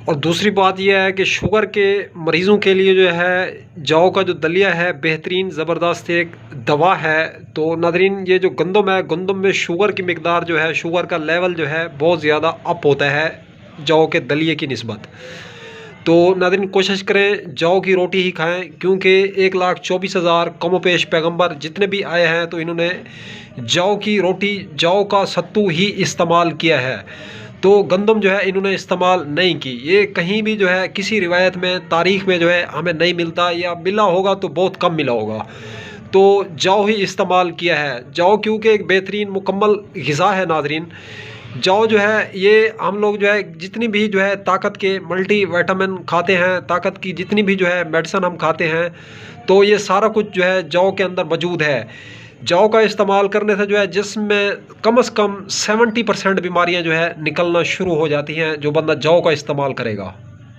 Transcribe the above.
और दूसरी बात यह है कि शुगर के मरीज़ों के लिए जो है जौ का जो दलिया है बेहतरीन ज़बरदस्त एक दवा है। तो नादरीन, ये जो गंदम है, गंदम में शुगर की मिकदार जो है, शुगर का लेवल जो है बहुत ज़्यादा अप होता है जौ के दलिए की निस्बत। तो नादरीन, कोशिश करें जौ की रोटी ही खाएं, क्योंकि 1,24,000 कमोपेश पैगंबर जितने भी आए हैं तो इन्होंने जौ की रोटी, जौ का सत्तू ही इस्तेमाल किया है। तो गंदम जो है इन्होंने इस्तेमाल नहीं की। ये कहीं भी जो है किसी रिवायत में, तारीख़ में जो है हमें नहीं मिलता, या मिला होगा तो बहुत कम मिला होगा। तो जौ ही इस्तेमाल किया है। जौ क्योंकि एक बेहतरीन मुकम्मल ग़िज़ा है नाज़रीन। जौ जो है ये हम लोग जो है जितनी भी जो है ताकत के मल्टी विटामिन खाते हैं, ताकत की जितनी भी जो है मेडिसिन हम खाते हैं, तो ये सारा कुछ जो है जौ के अंदर मौजूद है। जौ का इस्तेमाल करने से जो है जिस्म में कम से कम 70% बीमारियां जो है निकलना शुरू हो जाती हैं, जो बंदा जौ का इस्तेमाल करेगा।